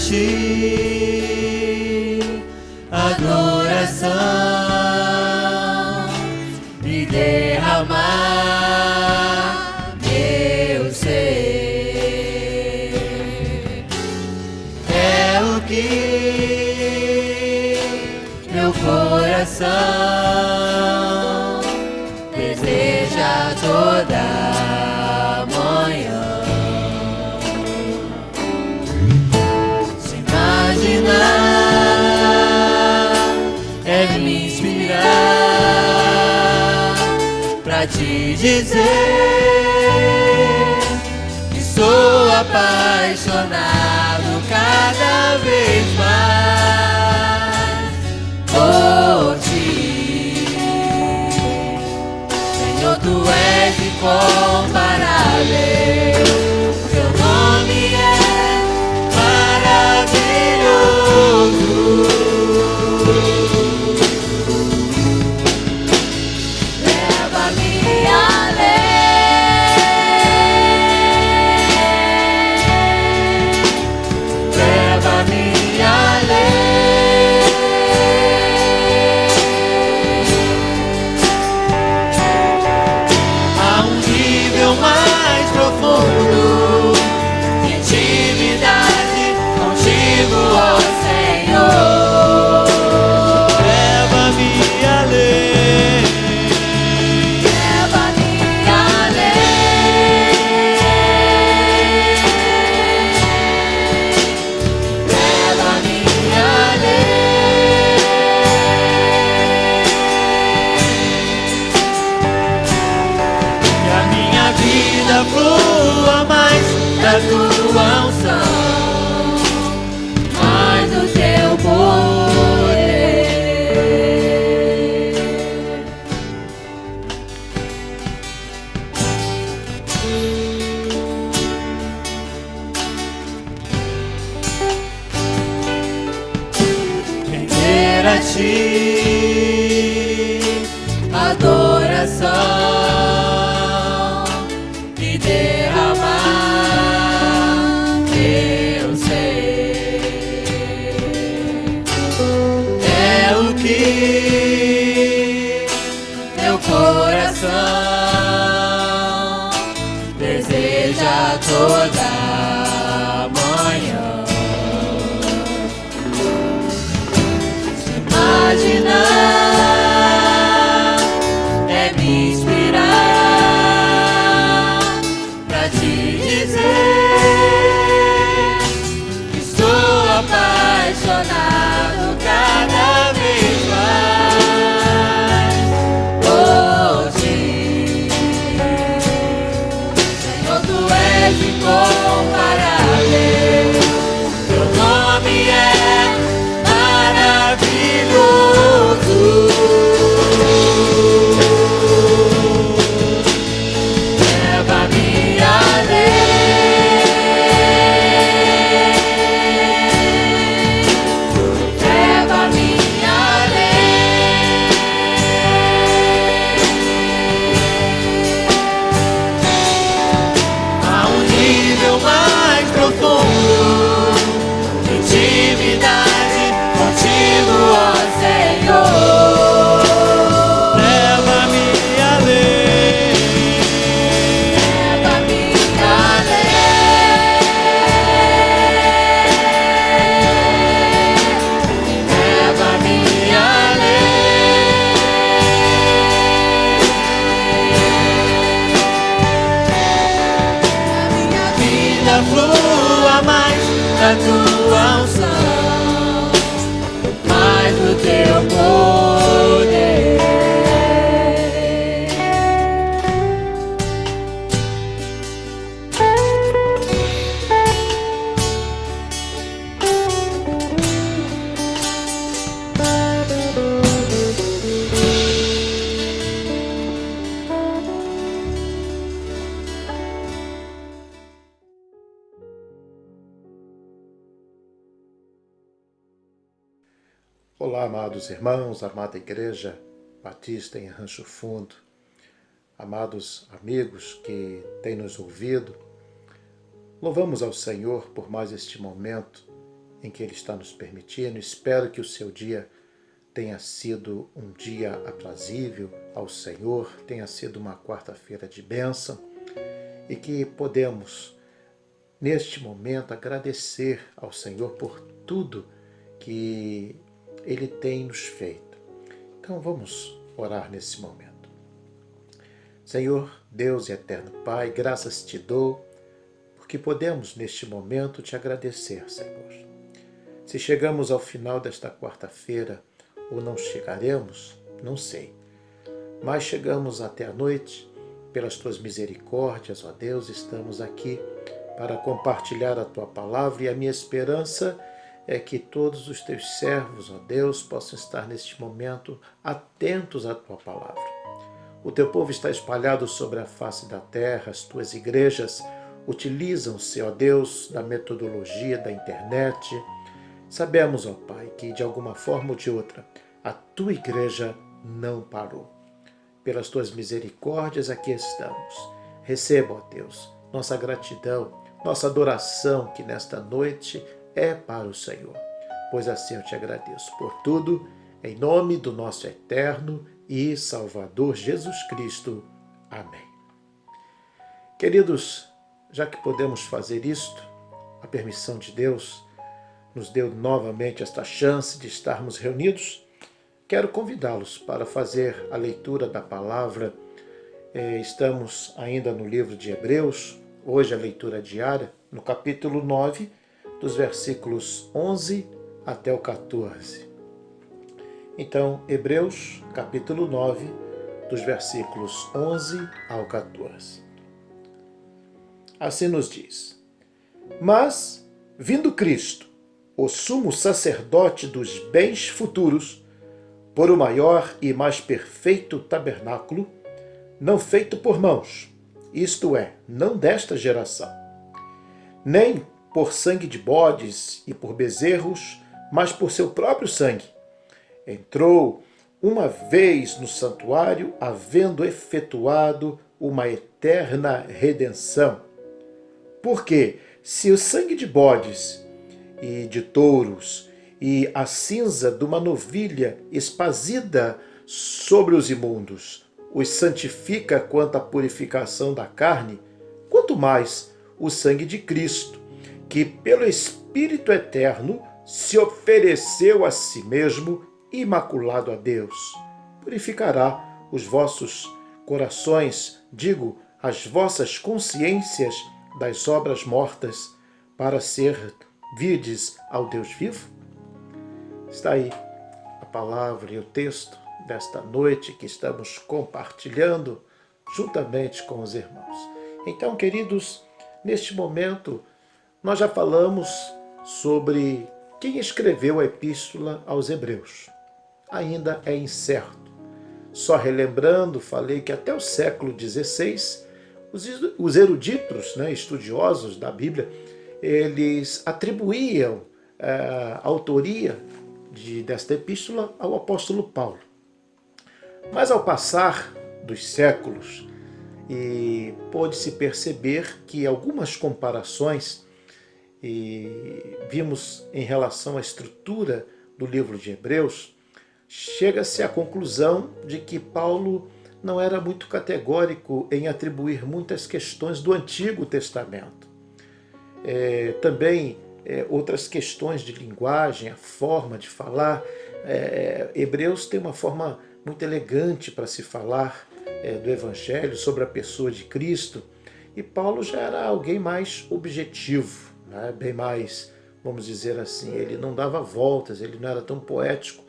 ti adoração e derramar meu ser. É o que meu coração deseja toda manhã. Se imaginar é me inspirar pra te dizer que sou apaixonado cada vez mais por ti. Senhor, tu és incomparável, teu nome é maravilhoso. Leva-me além, leva-me além. A um nível mais profundo de intimidade contigo, ó Senhor. Leva-me além, leva-me além, leva-me além. Que a minha vida flua mais da tua unção, mais do teu poder. Render a ti adoração e derramar meu ser. É o que meu coração deseja toda manhã. Se imaginar é me inspirar pra te dizer que sou apaixonado cada vez mais por ti. Senhor, tu és incomparável, teu nome é maravilhoso. Leva-me além, leva-me além. A um nível mais profundo de intimidade contigo, ó Senhor. Leva-me além, leva-me além, leva-me além. A minha vida flua mais da tua unção, mais do teu poder. Olá, amados irmãos, amada Igreja Batista em Rancho Fundo, amados amigos que têm nos ouvido, louvamos ao Senhor por mais este momento em que Ele está nos permitindo. Espero que o seu dia tenha sido um dia aprazível ao Senhor, tenha sido uma quarta-feira de bênção e que podemos, neste momento, agradecer ao Senhor por tudo que Ele tem nos feito. Então vamos orar nesse momento. Senhor, Deus e eterno Pai, graças te dou, porque podemos neste momento te agradecer, Senhor. Se chegamos ao final desta quarta-feira ou não chegaremos, não sei. Mas chegamos até a noite, pelas tuas misericórdias, ó Deus, estamos aqui para compartilhar a tua palavra e a minha esperança é que todos os teus servos, ó Deus, possam estar neste momento atentos à tua palavra. O teu povo está espalhado sobre a face da terra, as tuas igrejas utilizam-se, ó Deus, da metodologia da internet. Sabemos, ó Pai, que de alguma forma ou de outra, a tua igreja não parou. Pelas tuas misericórdias aqui estamos. Receba, ó Deus, nossa gratidão, nossa adoração, que nesta noite é para o Senhor. Pois assim eu te agradeço por tudo, em nome do nosso eterno e Salvador Jesus Cristo. Amém. Queridos, já que podemos fazer isto, a permissão de Deus nos deu novamente esta chance de estarmos reunidos, quero convidá-los para fazer a leitura da palavra. Estamos ainda no livro de Hebreus, hoje a leitura diária, no capítulo 9, dos versículos 11 até o 14. Então, Hebreus, capítulo 9, dos versículos 11 ao 14. Assim nos diz: Mas, vindo Cristo, o sumo sacerdote dos bens futuros, por o maior e mais perfeito tabernáculo, não feito por mãos, isto é, não desta geração, nem por sangue de bodes e por bezerros, mas por seu próprio sangue, entrou uma vez no santuário, havendo efetuado uma eterna redenção. Porque se o sangue de bodes e de touros e a cinza de uma novilha espazida sobre os imundos os santifica quanto à purificação da carne, quanto mais o sangue de Cristo, que pelo Espírito Eterno se ofereceu a si mesmo imaculado a Deus, purificará os vossos corações, digo, as vossas consciências das obras mortas, para servirdes ao Deus vivo? Está aí a palavra e o texto desta noite que estamos compartilhando juntamente com os irmãos. Então, queridos, neste momento nós já falamos sobre quem escreveu a epístola aos Hebreus. Ainda é incerto. Só relembrando, falei que até o século XVI, os eruditos, estudiosos da Bíblia, eles atribuíam a autoria desta epístola ao apóstolo Paulo. Mas ao passar dos séculos, pôde-se perceber que algumas comparações vimos em relação à estrutura do livro de Hebreus, chega-se à conclusão de que Paulo não era muito categórico em atribuir muitas questões do Antigo Testamento. Também outras questões de linguagem, a forma de falar. Hebreus tem uma forma muito elegante para se falar do Evangelho, sobre a pessoa de Cristo, e Paulo já era alguém mais objetivo, bem mais, vamos dizer assim, ele não dava voltas, ele não era tão poético.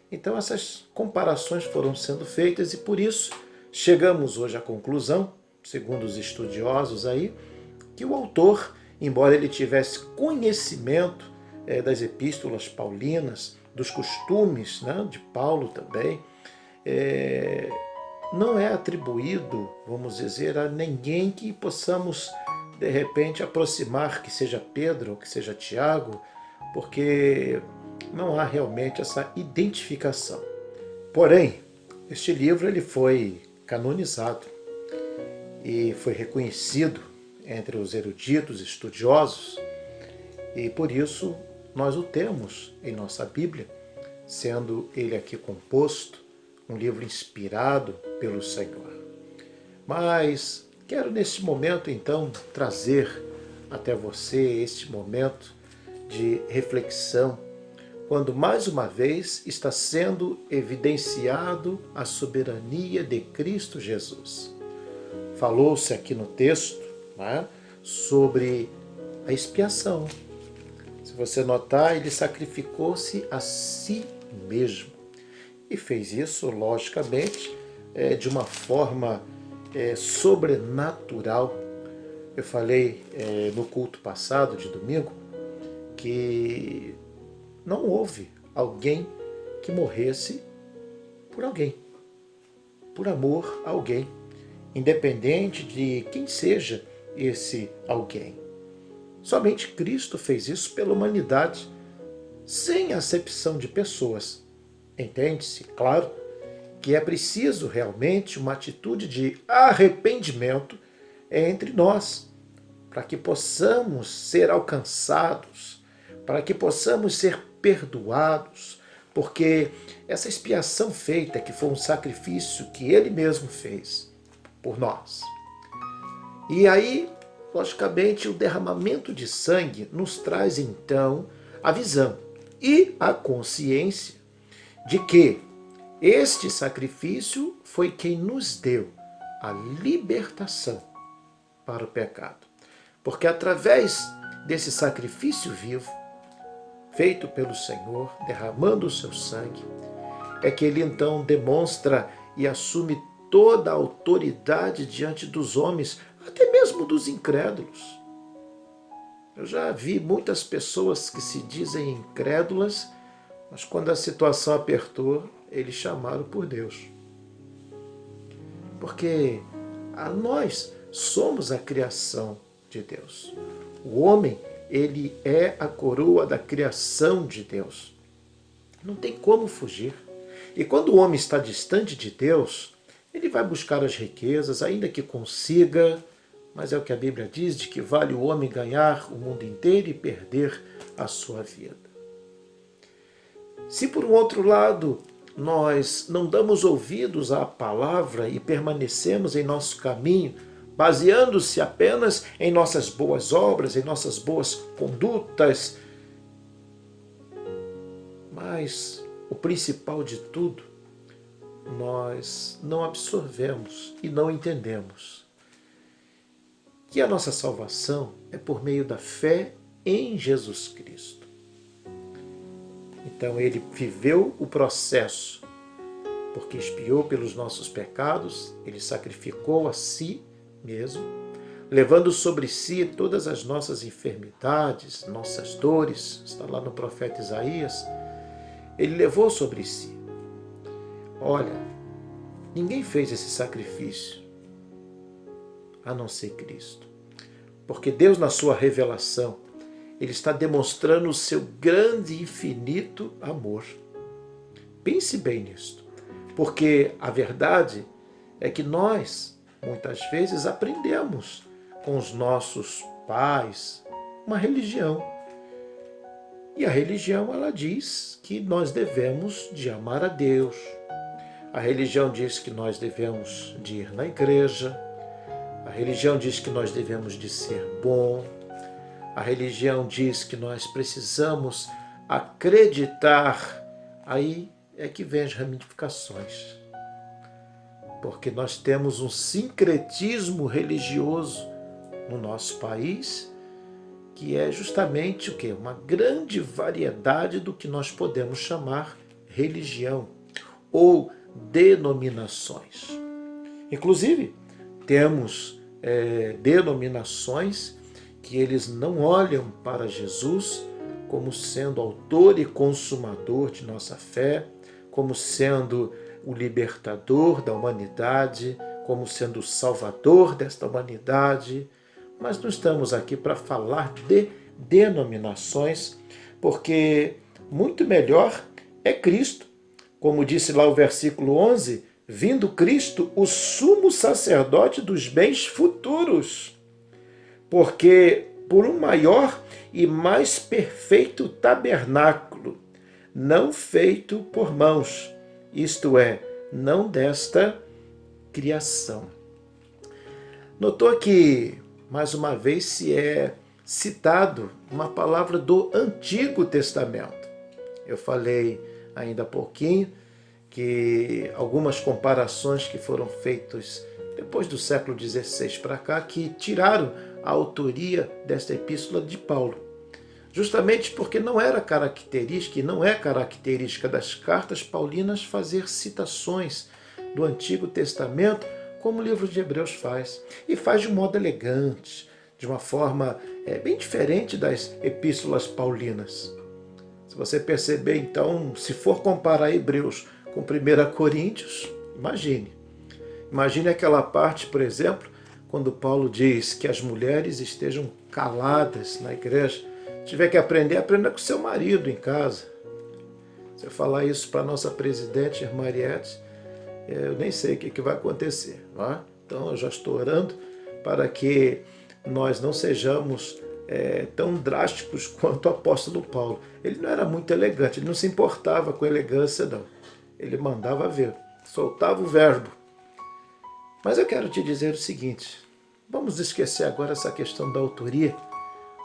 Então essas comparações foram sendo feitas e por isso chegamos hoje à conclusão, segundo os estudiosos aí, que o autor, embora ele tivesse conhecimento das epístolas paulinas, dos costumes de Paulo também, não é atribuído, vamos dizer, a ninguém que possamos de repente aproximar, que seja Pedro ou que seja Tiago, porque não há realmente essa identificação. Porém, este livro ele foi canonizado e foi reconhecido entre os eruditos estudiosos, e por isso nós o temos em nossa Bíblia, sendo ele aqui composto, um livro inspirado pelo Senhor. Mas quero neste momento então trazer até você este momento de reflexão, quando mais uma vez está sendo evidenciado a soberania de Cristo Jesus. Falou-se aqui no texto, né, sobre a expiação. Se você notar, ele sacrificou-se a si mesmo. E fez isso, logicamente, de uma forma sobrenatural. Eu falei no culto passado, de domingo, que não houve alguém que morresse por alguém, por amor a alguém, independente de quem seja esse alguém. Somente Cristo fez isso pela humanidade, sem acepção de pessoas. Entende-se, claro, que é preciso realmente uma atitude de arrependimento entre nós, para que possamos ser alcançados, para que possamos ser perdoados, porque essa expiação feita, que foi um sacrifício que Ele mesmo fez por nós. E aí, logicamente, o derramamento de sangue nos traz então a visão e a consciência de que este sacrifício foi quem nos deu a libertação para o pecado. Porque através desse sacrifício vivo, feito pelo Senhor, derramando o seu sangue, é que ele então demonstra e assume toda a autoridade diante dos homens, até mesmo dos incrédulos. Eu já vi muitas pessoas que se dizem incrédulas, mas quando a situação apertou, eles chamaram por Deus. Porque nós somos a criação de Deus. O homem, ele é a coroa da criação de Deus. Não tem como fugir. E quando o homem está distante de Deus, ele vai buscar as riquezas, ainda que consiga, mas é o que a Bíblia diz, de que vale o homem ganhar o mundo inteiro e perder a sua vida. Se por um outro lado nós não damos ouvidos à palavra e permanecemos em nosso caminho, baseando-se apenas em nossas boas obras, em nossas boas condutas, mas o principal de tudo, nós não absorvemos e não entendemos que a nossa salvação é por meio da fé em Jesus Cristo. Então ele viveu o processo, porque expiou pelos nossos pecados, ele sacrificou a si mesmo, levando sobre si todas as nossas enfermidades, nossas dores, está lá no profeta Isaías, ele levou sobre si. Olha, ninguém fez esse sacrifício a não ser Cristo. Porque Deus, na sua revelação, ele está demonstrando o seu grande e infinito amor. Pense bem nisto, porque a verdade é que nós, muitas vezes, aprendemos com os nossos pais uma religião. E a religião, ela diz que nós devemos de amar a Deus. A religião diz que nós devemos de ir na igreja. A religião diz que nós devemos de ser bom. A religião diz que nós precisamos acreditar. Aí é que vem as ramificações. Porque nós temos um sincretismo religioso no nosso país, que é justamente o quê? Uma grande variedade do que nós podemos chamar religião ou denominações. Inclusive, temos denominações que eles não olham para Jesus como sendo autor e consumador de nossa fé, como sendo o libertador da humanidade, como sendo o salvador desta humanidade. Mas não estamos aqui para falar de denominações, porque muito melhor é Cristo. Como disse lá o versículo 11, vindo Cristo, o sumo sacerdote dos bens futuros. Porque por um maior e mais perfeito tabernáculo, não feito por mãos, isto é, não desta criação. Notou que, mais uma vez, se é citado uma palavra do Antigo Testamento. Eu falei ainda há pouquinho que algumas comparações que foram feitas depois do século XVI para cá, que tiraram a autoria desta epístola de Paulo. Justamente porque não era característica e não é característica das cartas paulinas fazer citações do Antigo Testamento, como o livro de Hebreus faz. E faz de um modo elegante, de uma forma bem diferente das epístolas paulinas. Se você perceber, então, se for comparar Hebreus com 1 Coríntios, imagine aquela parte, por exemplo, quando Paulo diz que as mulheres estejam caladas na igreja. Se tiver que aprender, aprenda com seu marido em casa. Se eu falar isso para a nossa presidente, irmã Ariete, eu nem sei o que vai acontecer. Não é? Então, eu já estou orando para que nós não sejamos tão drásticos quanto o apóstolo Paulo. Ele não era muito elegante, ele não se importava com elegância, não. Ele mandava ver, soltava o verbo. Mas eu quero te dizer o seguinte, vamos esquecer agora essa questão da autoria,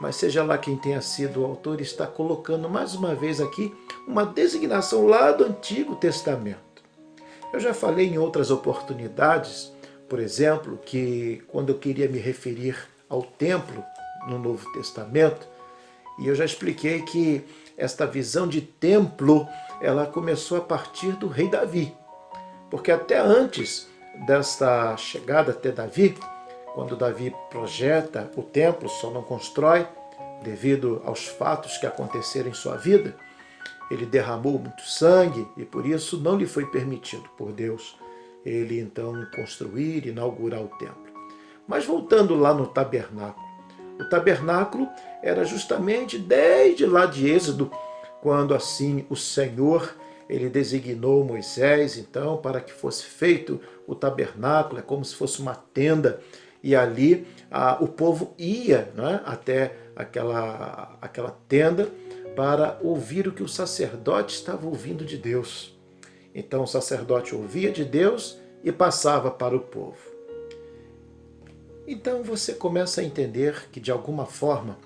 mas seja lá quem tenha sido o autor, está colocando mais uma vez aqui uma designação lá do Antigo Testamento. Eu já falei em outras oportunidades, por exemplo, que quando eu queria me referir ao templo no Novo Testamento, e eu já expliquei que esta visão de templo, ela começou a partir do rei Davi, porque até antes desta chegada até Davi, quando Davi projeta o templo, só não constrói, devido aos fatos que aconteceram em sua vida, ele derramou muito sangue e por isso não lhe foi permitido por Deus ele então construir, inaugurar o templo. Mas voltando lá no tabernáculo, o tabernáculo era justamente desde lá de Êxodo, quando assim o Senhor ele designou Moisés então para que fosse feito o tabernáculo, é como se fosse uma tenda, e ali o povo ia, né, até aquela tenda para ouvir o que o sacerdote estava ouvindo de Deus. Então o sacerdote ouvia de Deus e passava para o povo. Então você começa a entender que de alguma forma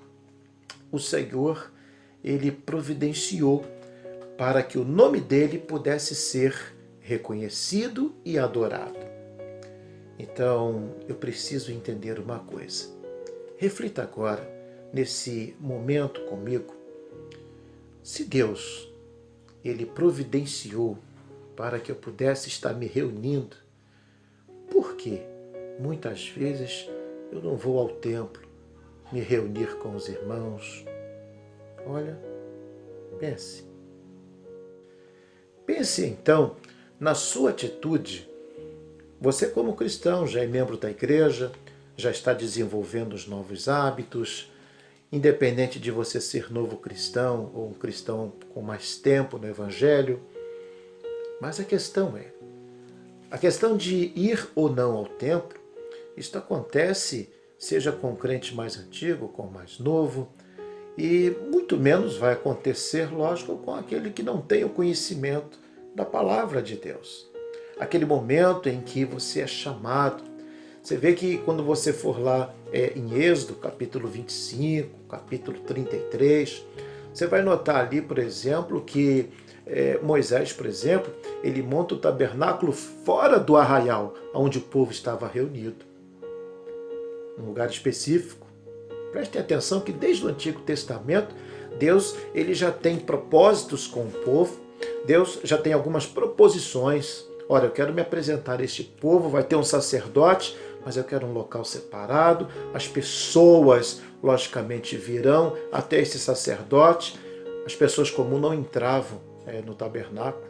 o Senhor ele providenciou para que o nome dele pudesse ser reconhecido e adorado. Então eu preciso entender uma coisa. Reflita agora nesse momento comigo. Se Deus ele providenciou para que eu pudesse estar me reunindo, por que muitas vezes eu não vou ao templo me reunir com os irmãos? Olha, pense. Pense então na sua atitude. Você como cristão já é membro da igreja, já está desenvolvendo os novos hábitos, independente de você ser novo cristão ou um cristão com mais tempo no evangelho. Mas a questão de ir ou não ao templo, isto acontece seja com o crente mais antigo, com o mais novo, e muito menos vai acontecer, lógico, com aquele que não tem o conhecimento da palavra de Deus. Aquele momento em que você é chamado. Você vê que quando você for lá em Êxodo, capítulo 25, capítulo 33, você vai notar ali, por exemplo, que Moisés, por exemplo, ele monta o tabernáculo fora do arraial, onde o povo estava reunido. Um lugar específico. Prestem atenção que desde o Antigo Testamento, Deus ele já tem propósitos com o povo, Deus já tem algumas proposições. Olha, eu quero me apresentar a este povo, vai ter um sacerdote, mas eu quero um local separado, as pessoas, logicamente, virão até esse sacerdote. As pessoas comuns não entravam no tabernáculo,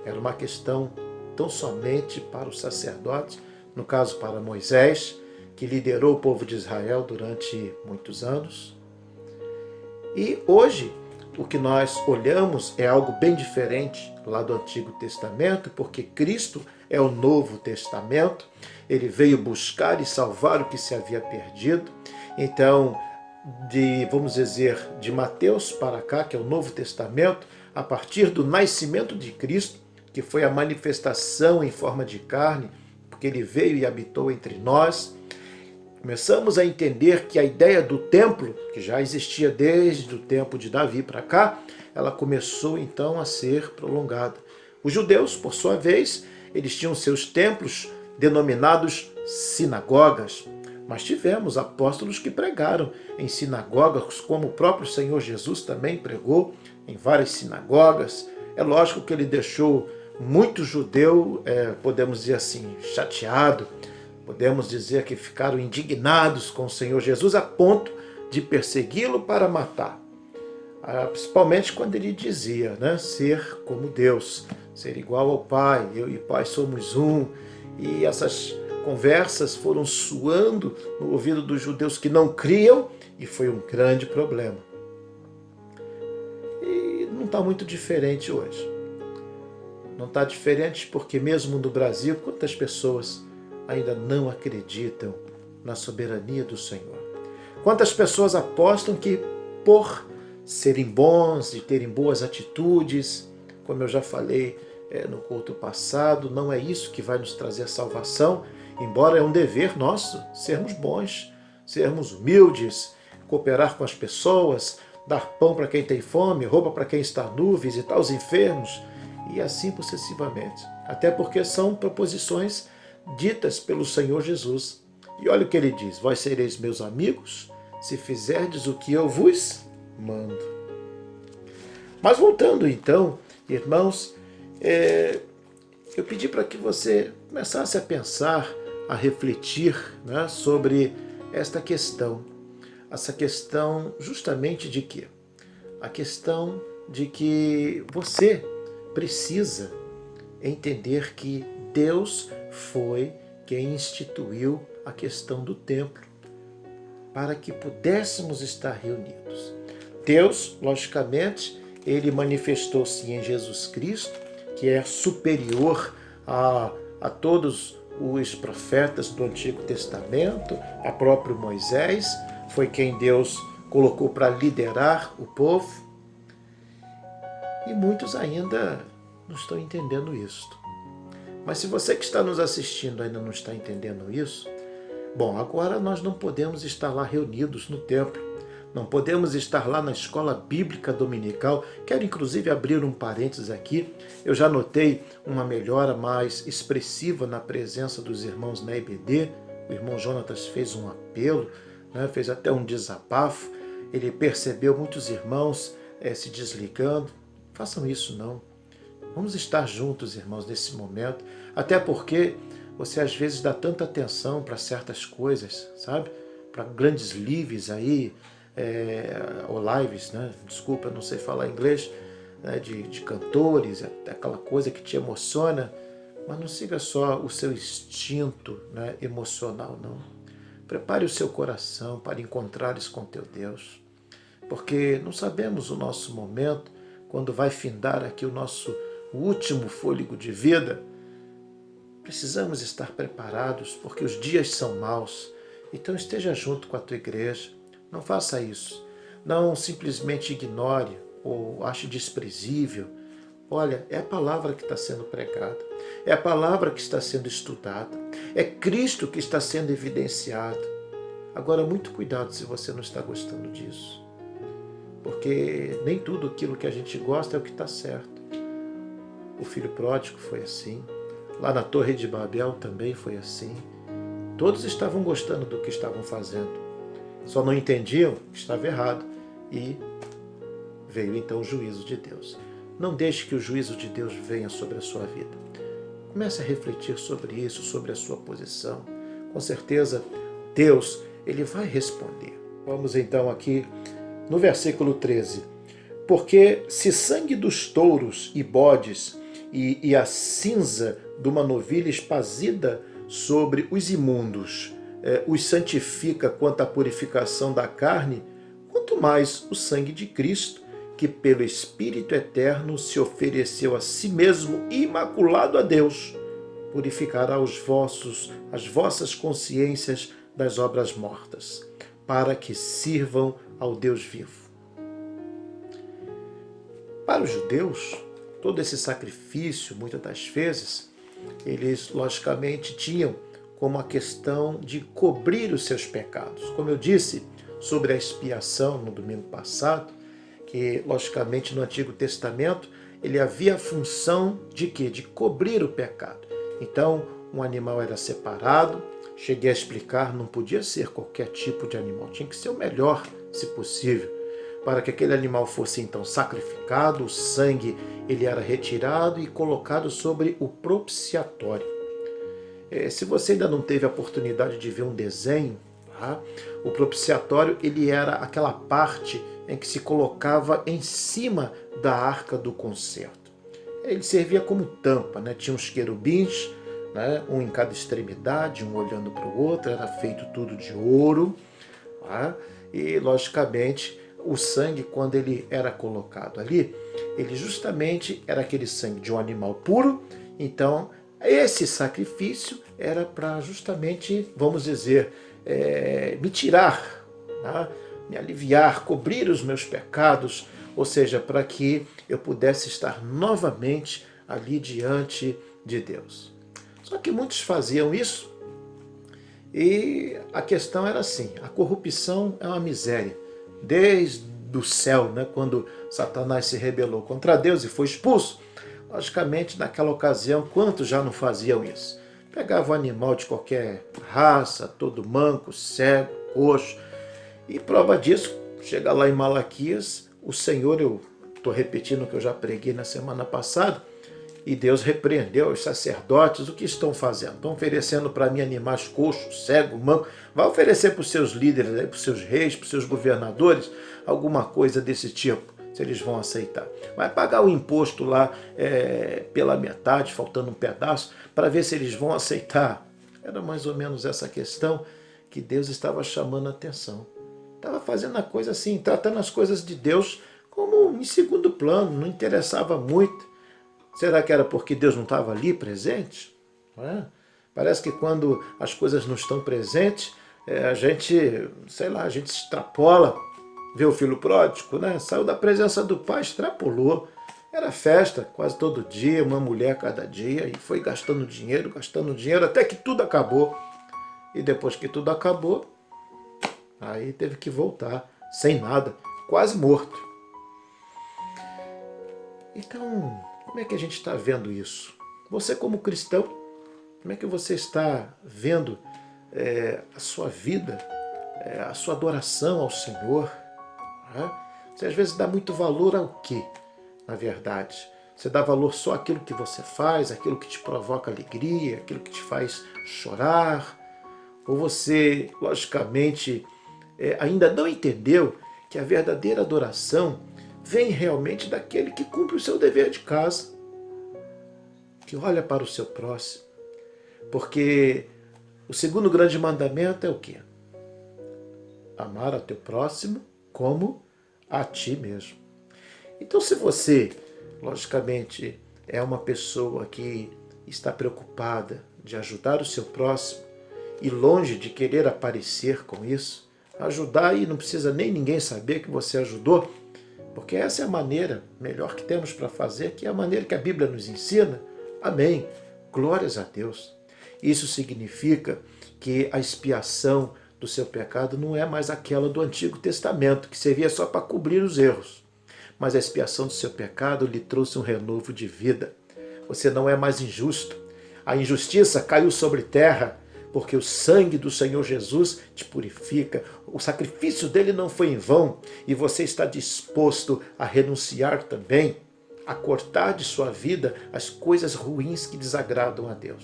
era uma questão tão somente para os sacerdotes, no caso para Moisés, que liderou o povo de Israel durante muitos anos. E hoje, o que nós olhamos é algo bem diferente lá do Antigo Testamento, porque Cristo é o Novo Testamento, ele veio buscar e salvar o que se havia perdido. Então, vamos dizer, de Mateus para cá, que é o Novo Testamento, a partir do nascimento de Cristo, que foi a manifestação em forma de carne, porque ele veio e habitou entre nós, começamos a entender que a ideia do templo, que já existia desde o tempo de Davi para cá, ela começou então a ser prolongada. Os judeus, por sua vez, eles tinham seus templos denominados sinagogas, mas tivemos apóstolos que pregaram em sinagogas, como o próprio Senhor Jesus também pregou em várias sinagogas. É lógico que ele deixou muito judeu, podemos dizer assim, chateado, podemos dizer que ficaram indignados com o Senhor Jesus a ponto de persegui-lo para matar. Principalmente quando ele dizia, né, ser como Deus, ser igual ao Pai, eu e o Pai somos um. E essas conversas foram soando no ouvido dos judeus que não criam, e foi um grande problema. E não está muito diferente hoje. Não está diferente porque mesmo no Brasil, quantas pessoas ainda não acreditam na soberania do Senhor? Quantas pessoas apostam que por serem bons, de terem boas atitudes, como eu já falei no culto passado, não é isso que vai nos trazer salvação, embora é um dever nosso sermos bons, sermos humildes, cooperar com as pessoas, dar pão para quem tem fome, roupa para quem está nu, visitar os enfermos e assim sucessivamente. Até porque são proposições ditas pelo Senhor Jesus. E olha o que ele diz: vós sereis meus amigos se fizerdes o que eu vos mando. Mas voltando então, irmãos, eu pedi para que você começasse a pensar, a refletir, né, sobre esta questão. Essa questão justamente de quê? A questão de que você precisa entender que Deus foi quem instituiu a questão do templo para que pudéssemos estar reunidos. Deus, logicamente, ele manifestou-se em Jesus Cristo, que é superior a todos os profetas do Antigo Testamento, a próprio Moisés, foi quem Deus colocou para liderar o povo. E muitos ainda não estão entendendo isso. Mas se você que está nos assistindo ainda não está entendendo isso, bom, agora nós não podemos estar lá reunidos no templo, não podemos estar lá na escola bíblica dominical. Quero inclusive abrir um parênteses aqui. Eu já notei uma melhora mais expressiva na presença dos irmãos na EBD. O irmão Jonatas fez um apelo, né, fez até um desabafo. Ele percebeu muitos irmãos se desligando. Façam isso não. Vamos estar juntos, irmãos, nesse momento. Até porque você às vezes dá tanta atenção para certas coisas, sabe? Para grandes lives aí, ou lives, né? Desculpa, eu não sei falar inglês, né? de cantores, aquela coisa que te emociona, mas não siga só o seu instinto, né, emocional, não. Prepare o seu coração para encontrares com teu Deus, porque não sabemos o nosso momento, quando vai findar aqui o nosso último fôlego de vida. Precisamos estar preparados, porque os dias são maus. Então esteja junto com a tua igreja. Não faça isso. Não simplesmente ignore ou ache desprezível. Olha, é a palavra que está sendo pregada. É a palavra que está sendo estudada. É Cristo que está sendo evidenciado. Agora, muito cuidado se você não está gostando disso. Porque nem tudo aquilo que a gente gosta é o que está certo. O filho pródigo foi assim. Lá na Torre de Babel também foi assim. Todos estavam gostando do que estavam fazendo. Só não entendiam que estava errado. E veio então o juízo de Deus. Não deixe que o juízo de Deus venha sobre a sua vida. Comece a refletir sobre isso, sobre a sua posição. Com certeza, Deus, ele vai responder. Vamos então aqui no versículo 13. Porque se sangue dos touros e bodes e a cinza de uma novilha espazida sobre os imundos os santifica quanto à purificação da carne, quanto mais o sangue de Cristo, que pelo Espírito Eterno se ofereceu a si mesmo imaculado a Deus, purificará as vossas consciências das obras mortas, para que sirvam ao Deus vivo. Para os judeus, todo esse sacrifício, muitas das vezes, eles logicamente tinham como a questão de cobrir os seus pecados. Como eu disse sobre a expiação no domingo passado, que logicamente no Antigo Testamento ele havia a função de quê? De cobrir o pecado. Então, um animal era separado, cheguei a explicar, não podia ser qualquer tipo de animal, tinha que ser o melhor, se possível, para que aquele animal fosse então sacrificado, o sangue ele era retirado e colocado sobre o propiciatório. Se você ainda não teve a oportunidade de ver um desenho, tá? O propiciatório ele era aquela parte em que se colocava em cima da arca do concerto. Ele servia como tampa, né? Tinha uns querubins, né? Um em cada extremidade, um olhando para o outro, era feito tudo de ouro, tá? E logicamente o sangue, quando ele era colocado ali, ele justamente era aquele sangue de um animal puro. Então esse sacrifício era para justamente, vamos dizer, me tirar, tá? Me aliviar, cobrir os meus pecados, ou seja, para que eu pudesse estar novamente ali diante de Deus. Só que muitos faziam isso e a questão era assim, a corrupção é uma miséria. Desde o céu, né, quando Satanás se rebelou contra Deus e foi expulso, logicamente naquela ocasião, quantos já não faziam isso? Pegava um animal de qualquer raça, todo manco, cego, coxo, e prova disso, chega lá em Malaquias, o Senhor, eu estou repetindo o que eu já preguei na semana passada, e Deus repreendeu os sacerdotes. O que estão fazendo? Estão oferecendo para mim animais coxos, cego, manco. Vai oferecer para os seus líderes, para os seus reis, para os seus governadores, alguma coisa desse tipo, se eles vão aceitar. Vai pagar o imposto lá pela metade, faltando um pedaço, para ver se eles vão aceitar. Era mais ou menos essa questão que Deus estava chamando a atenção. Estava fazendo a coisa assim, tratando as coisas de Deus como em segundo plano, não interessava muito. Será que era porque Deus não estava ali presente? Não é? Parece que quando as coisas não estão presentes, a gente, sei lá, a gente extrapola. Vê o filho pródigo, né? Saiu da presença do pai, extrapolou. Era festa quase todo dia, uma mulher cada dia, e foi gastando dinheiro, até que tudo acabou. E depois que tudo acabou, aí teve que voltar, sem nada, quase morto. Então, como é que a gente está vendo isso? Você como cristão, como é que você está vendo a sua vida, a sua adoração ao Senhor? Você às vezes dá muito valor ao quê, na verdade? Você dá valor só àquilo que você faz, aquilo que te provoca alegria, aquilo que te faz chorar? Ou você, logicamente, ainda não entendeu que a verdadeira adoração vem realmente daquele que cumpre o seu dever de casa, que olha para o seu próximo? Porque o segundo grande mandamento é o quê? Amar ao teu próximo como a ti mesmo. Então, se você, logicamente, é uma pessoa que está preocupada de ajudar o seu próximo e longe de querer aparecer com isso, ajudar e não precisa nem ninguém saber que você ajudou, porque essa é a maneira melhor que temos para fazer, que é a maneira que a Bíblia nos ensina. Amém. Glórias a Deus. Isso significa que a expiação do seu pecado não é mais aquela do Antigo Testamento, que servia só para cobrir os erros. Mas a expiação do seu pecado lhe trouxe um renovo de vida. Você não é mais injusto. A injustiça caiu sobre terra, porque o sangue do Senhor Jesus te purifica. O sacrifício dele não foi em vão, e você está disposto a renunciar também, a cortar de sua vida as coisas ruins que desagradam a Deus.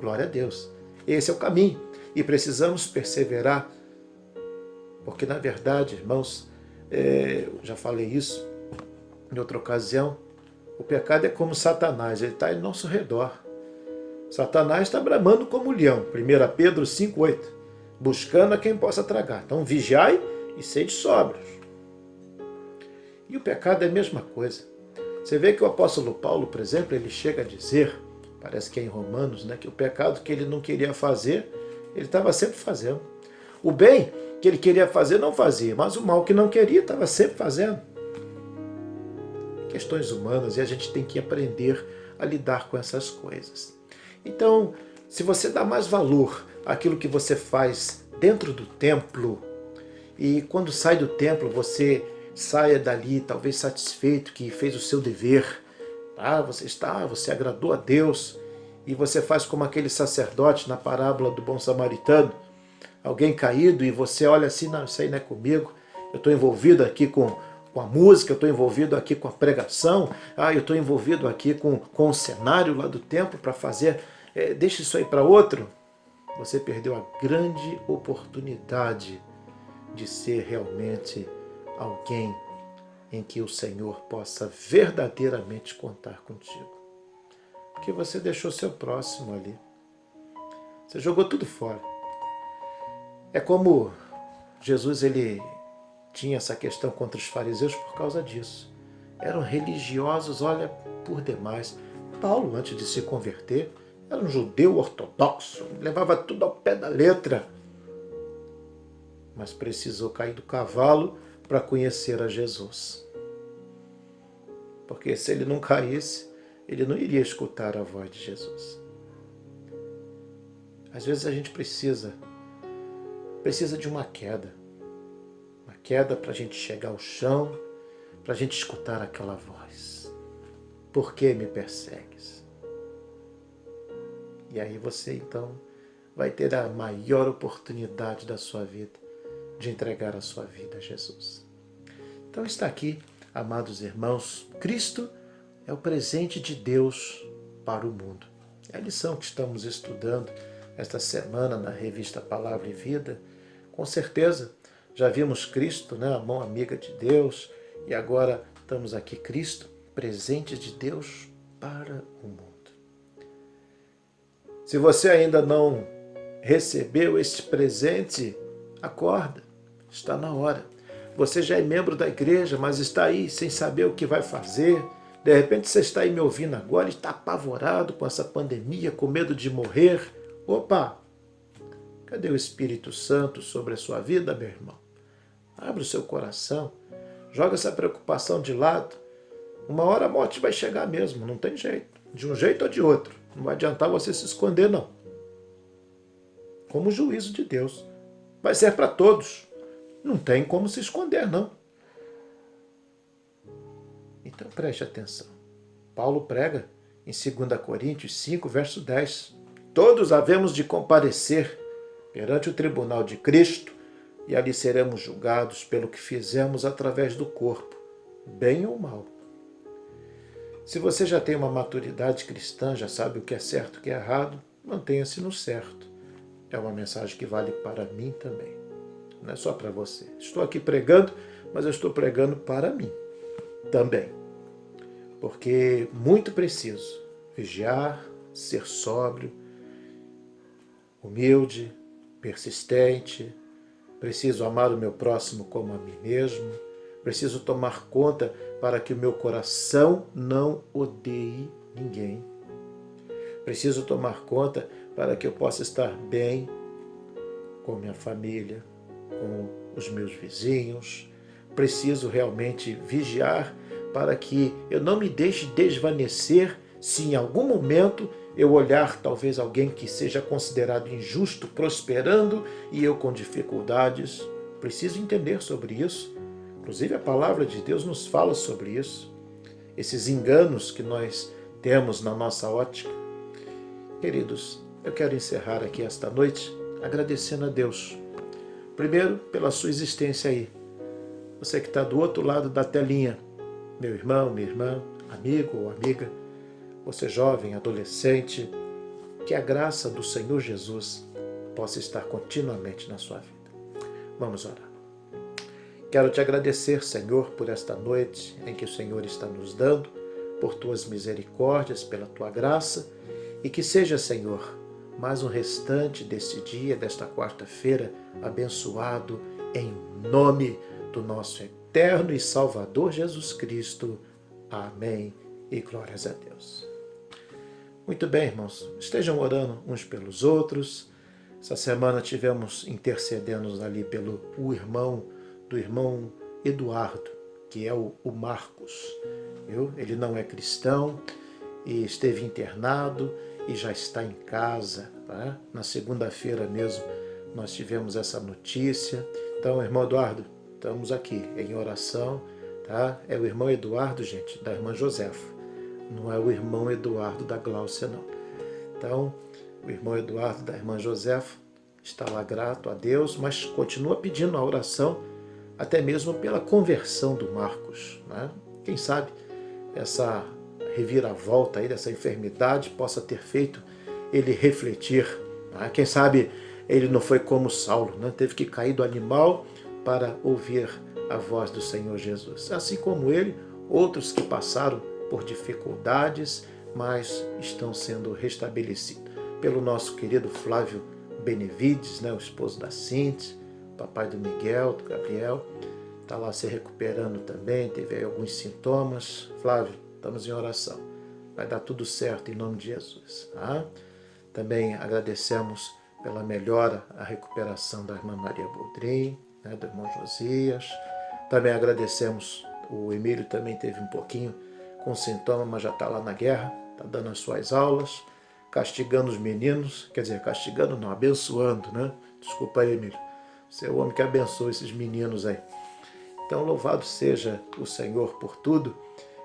Glória a Deus. Esse é o caminho, e precisamos perseverar, porque na verdade, irmãos, eu já falei isso em outra ocasião, o pecado é como Satanás, ele está em nosso redor. Satanás está bramando como um leão, 1 Pedro 5,8, buscando a quem possa tragar. Então vigiai e sede sóbrios. E o pecado é a mesma coisa. Você vê que o apóstolo Paulo, por exemplo, ele chega a dizer, parece que é em Romanos, né, que o pecado que ele não queria fazer, ele estava sempre fazendo. O bem que ele queria fazer, não fazia, mas o mal que não queria, estava sempre fazendo. Questões humanas, e a gente tem que aprender a lidar com essas coisas. Então, se você dá mais valor àquilo que você faz dentro do templo, e quando sai do templo, você saia dali talvez satisfeito que fez o seu dever, tá? Você agradou a Deus, e você faz como aquele sacerdote na parábola do bom samaritano, alguém caído, e você olha assim, não, isso aí não é comigo, eu estou envolvido aqui com a música, eu estou envolvido aqui com a pregação, eu estou envolvido aqui com o cenário lá do templo para fazer, deixa isso aí para outro. Você perdeu a grande oportunidade de ser realmente alguém em que o Senhor possa verdadeiramente contar contigo. Porque você deixou seu próximo ali. Você jogou tudo fora. É como Jesus, ele tinha essa questão contra os fariseus por causa disso. Eram religiosos, olha, por demais. Paulo, antes de se converter, era um judeu ortodoxo, levava tudo ao pé da letra. Mas precisou cair do cavalo para conhecer a Jesus. Porque se ele não caísse, ele não iria escutar a voz de Jesus. Às vezes a gente precisa de uma queda. Uma queda para a gente chegar ao chão, para a gente escutar aquela voz. Por que me persegues? E aí você então vai ter a maior oportunidade da sua vida de entregar a sua vida a Jesus. Então está aqui, amados irmãos, Cristo é o presente de Deus para o mundo. É a lição que estamos estudando esta semana na revista Palavra e Vida. Com certeza já vimos Cristo, né, a mão amiga de Deus, e agora estamos aqui, Cristo, presente de Deus para o mundo. Se você ainda não recebeu este presente, acorda, está na hora. Você já é membro da igreja, mas está aí sem saber o que vai fazer. De repente você está aí me ouvindo agora e está apavorado com essa pandemia, com medo de morrer. Opa! Cadê o Espírito Santo sobre a sua vida, meu irmão? Abre o seu coração, joga essa preocupação de lado. Uma hora a morte vai chegar mesmo, não tem jeito. De um jeito ou de outro. Não vai adiantar você se esconder, não. Como o juízo de Deus. Vai ser para todos. Não tem como se esconder, não. Então preste atenção. Paulo prega em 2 Coríntios 5, verso 10. Todos havemos de comparecer perante o tribunal de Cristo e ali seremos julgados pelo que fizemos através do corpo, bem ou mal. Se você já tem uma maturidade cristã, já sabe o que é certo e o que é errado, mantenha-se no certo. É uma mensagem que vale para mim também. Não é só para você. Estou aqui pregando, mas eu estou pregando para mim também. Porque muito preciso vigiar, ser sóbrio, humilde, persistente. Preciso amar o meu próximo como a mim mesmo. Preciso tomar conta para que o meu coração não odeie ninguém. Preciso tomar conta para que eu possa estar bem com minha família, com os meus vizinhos. Preciso realmente vigiar para que eu não me deixe desvanecer se em algum momento eu olhar talvez alguém que seja considerado injusto, prosperando e eu com dificuldades. Preciso entender sobre isso. Inclusive a palavra de Deus nos fala sobre isso. Esses enganos que nós temos na nossa ótica. Queridos, eu quero encerrar aqui esta noite agradecendo a Deus. Primeiro, pela sua existência aí. Você que está do outro lado da telinha, meu irmão, minha irmã, amigo ou amiga, você jovem, adolescente, que a graça do Senhor Jesus possa estar continuamente na sua vida. Vamos orar. Quero te agradecer, Senhor, por esta noite em que o Senhor está nos dando, por tuas misericórdias, pela tua graça, e que seja, Senhor, mais um restante desse dia, desta quarta-feira, abençoado em nome do nosso eterno e Salvador Jesus Cristo. Amém e glórias a Deus. Muito bem, irmãos, estejam orando uns pelos outros. Essa semana tivemos intercedendo ali pelo do irmão Eduardo, que é o Marcos. Viu? Ele não é cristão e esteve internado e já está em casa. Tá? Na segunda-feira mesmo nós tivemos essa notícia. Então, irmão Eduardo, estamos aqui em oração. Tá? É o irmão Eduardo, gente, da irmã Josefa. Não é o irmão Eduardo da Gláucia, não. Então, o irmão Eduardo da irmã Josefa está lá grato a Deus, mas continua pedindo a oração, até mesmo pela conversão do Marcos. Né? Quem sabe essa reviravolta aí dessa enfermidade possa ter feito ele refletir. Né? Quem sabe ele não foi como Saulo, né? Teve que cair do animal para ouvir a voz do Senhor Jesus. Assim como ele, outros que passaram por dificuldades, mas estão sendo restabelecidos. Pelo nosso querido Flávio Benevides, né, o esposo da Cinti, papai do Miguel, do Gabriel, está lá se recuperando também, teve aí alguns sintomas. Flávio, estamos em oração. Vai dar tudo certo em nome de Jesus. Tá? Também agradecemos pela melhora, a recuperação da irmã Maria Boldrin, né, do irmão Josias. Também agradecemos, o Emílio também teve um pouquinho com sintoma, mas já está lá na guerra, está dando as suas aulas, castigando os meninos, quer dizer, castigando não, abençoando, né? Desculpa aí, Emílio. Você é o homem que abençoa esses meninos aí. Então, louvado seja o Senhor por tudo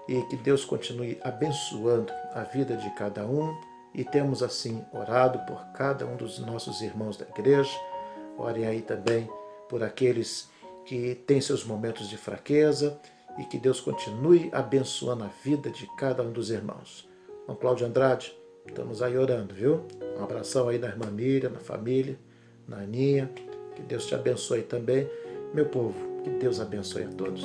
e que Deus continue abençoando a vida de cada um. E temos assim orado por cada um dos nossos irmãos da igreja. Orem aí também por aqueles que têm seus momentos de fraqueza e que Deus continue abençoando a vida de cada um dos irmãos. Irmão Cláudio Andrade, estamos aí orando, viu? Um abração aí na irmã Miriam, na família, na Aninha. Que Deus te abençoe também. Meu povo, que Deus abençoe a todos.